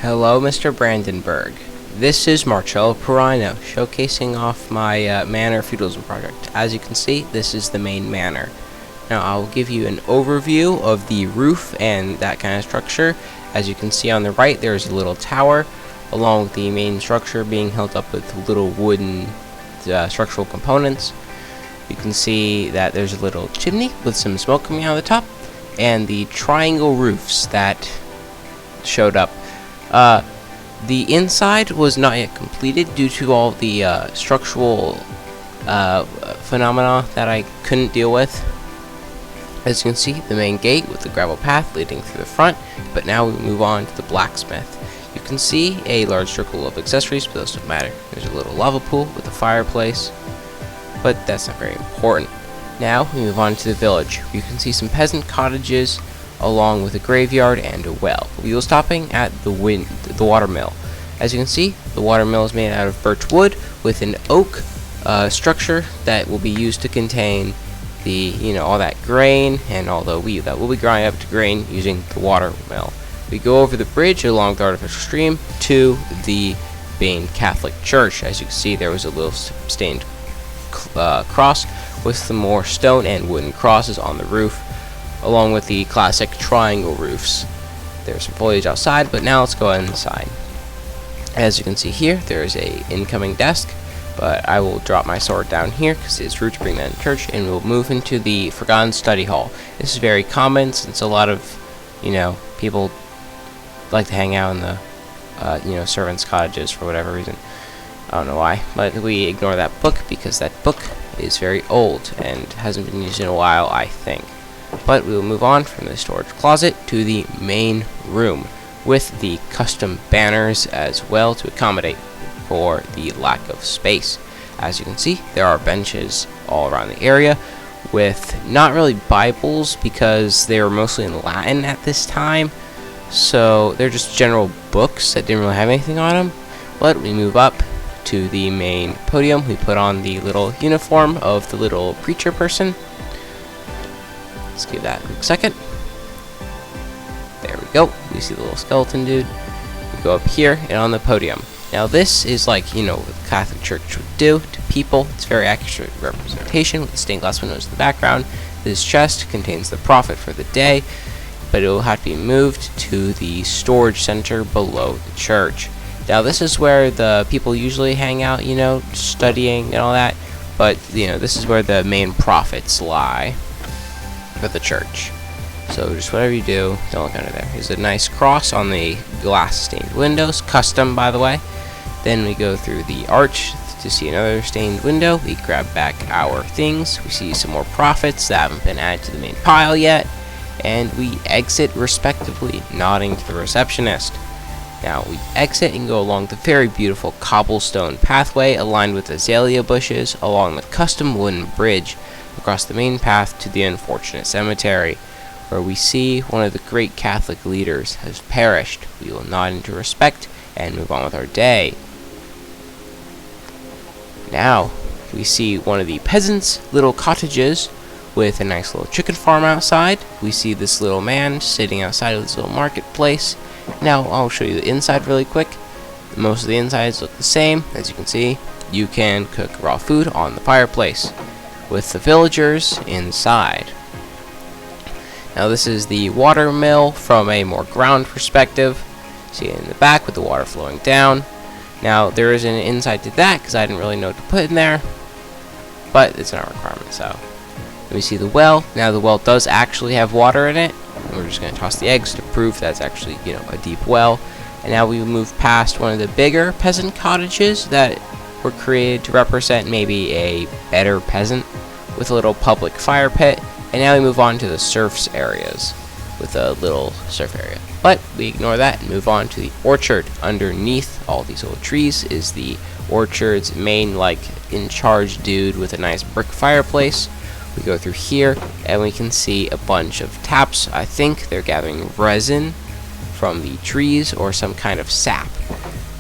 Hello, Mr. Brandenburg. This is Marcello Perino, showcasing off my manor feudalism project. As you can see, this is the main manor. Now, I'll give you an overview of the roof and that kind of structure. As you can see on the right, there's a little tower, along with the main structure being held up with little wooden structural components. You can see that there's a little chimney with some smoke coming out of the top, and the triangle roofs that showed up. The inside was not yet completed due to all the structural phenomena that I couldn't deal with. As you can see, the main gate with the gravel path leading through the front, but now we move on to the blacksmith. You can see a large circle of accessories, but those don't matter. There's a little lava pool with a fireplace, but that's not very important. Now we move on to the village. You can see some peasant cottages along with a graveyard and a well. We will stopping at the water mill. As you can see, the water mill is made out of birch wood with an oak structure that will be used to contain the all that grain and all the wheat that will be grind up to grain using the water mill. We go over the bridge along the artificial stream to the main Catholic church. As you can see, there was a little stained cross with some more stone and wooden crosses on the roof, along with the classic triangle roofs. There's some foliage outside, but now let's go inside. As you can see here, there is a incoming desk, but I will drop my sword down here because it's rude to bring that in church, and we'll move into the forgotten study hall. This is very common since a lot of people like to hang out in the servants' cottages for whatever reason. I don't know why, but we ignore that book because that book is very old and hasn't been used in a while, I think. But we will move on from the storage closet to the main room with the custom banners as well to accommodate for the lack of space. As you can see, there are benches all around the area with not really Bibles because they were mostly in Latin at this time, so they're just general books that didn't really have anything on them. But we move up to the main podium. We put on the little uniform of the little preacher person. Let's give that a quick second. There we go. We see the little skeleton dude. We go up here and on the podium. Now this is like, what the Catholic Church would do to people. It's very accurate representation with the stained glass windows in the background. This chest contains the prophet for the day, but it will have to be moved to the storage center below the church. Now this is where the people usually hang out, studying and all that, but this is where the main prophets lie for the church. So just whatever you do, don't look under there. There's a nice cross on the glass stained windows, custom by the way. Then we go through the arch to see another stained window. We grab back our things. We see some more prophets that haven't been added to the main pile yet, and we exit respectively, nodding to the receptionist. Now we exit and go along the very beautiful cobblestone pathway aligned with azalea bushes along the custom wooden bridge across the main path to the unfortunate cemetery, where we see one of the great Catholic leaders has perished. We will nod into respect and move on with our day. Now we see one of the peasants' little cottages with a nice little chicken farm outside. We see this little man sitting outside of this little marketplace. Now I'll show you the inside really quick. Most of the insides look the same. As you can see, you can cook raw food on the fireplace with the villagers inside. Now this is the water mill from a more ground perspective. See it in the back with the water flowing down. Now there is an inside to that because I didn't really know what to put in there, but it's not a requirement. So we see the well. Now the well does actually have water in it. We're just going to toss the eggs to prove that's actually a deep well. And now we move past one of the bigger peasant cottages that were created to represent maybe a better peasant with a little public fire pit. And now we move on to the serfs areas with a little serf area. But we ignore that and move on to the orchard. Underneath all these little trees is the orchard's main in charge dude with a nice brick fireplace. We go through here and we can see a bunch of taps. I think they're gathering resin from the trees or some kind of sap.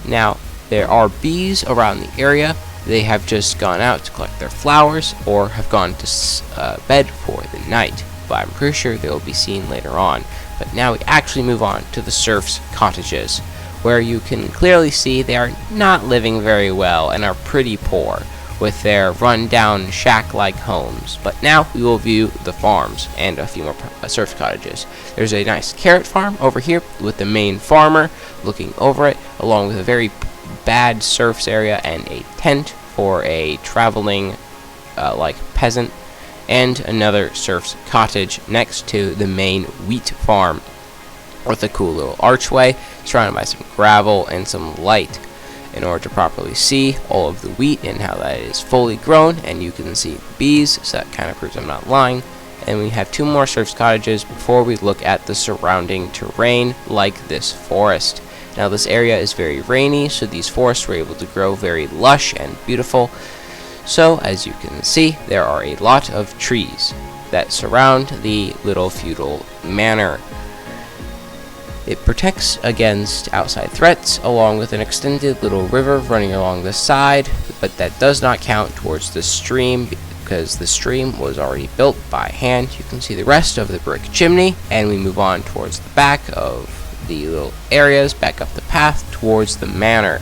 Now there are bees around the area. They have just gone out to collect their flowers or have gone to bed for the night, but I'm pretty sure they will be seen later on. But now we actually move on to the serfs' cottages, where you can clearly see they are not living very well and are pretty poor, with their run-down shack-like homes. But now we will view the farms and a few more serf cottages. There's a nice carrot farm over here with the main farmer looking over it, along with a very bad serfs area and a tent for a traveling like peasant, and another serf's cottage next to the main wheat farm with a cool little archway surrounded by some gravel and some light in order to properly see all of the wheat and how that is fully grown. And you can see the bees, so that kind of proves I'm not lying. And we have two more serfs cottages before we look at the surrounding terrain, like this forest. Now this area is very rainy, so these forests were able to grow very lush and beautiful. So as you can see, there are a lot of trees that surround the little feudal manor. It protects against outside threats, along with an extended little river running along the side, but that does not count towards the stream because the stream was already built by hand. You can see the rest of the brick chimney, and we move on towards the back of the little areas, back up the path towards the manor.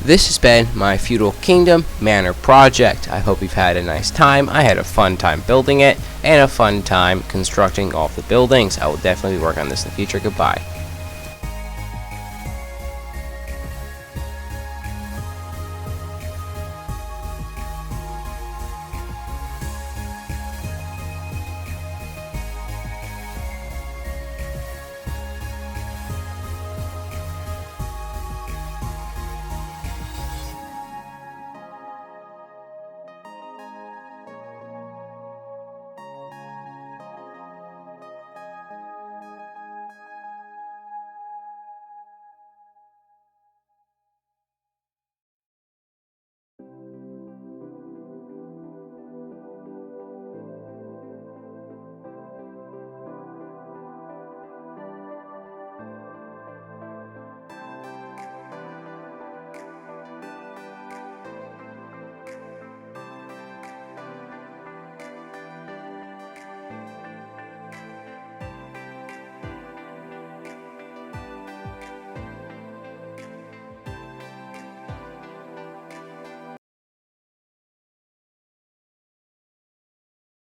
This has been my Feudal Kingdom Manor project. I hope you've had a nice time. I had a fun time building it, and a fun time constructing all the buildings. I will definitely work on this in the future. Goodbye.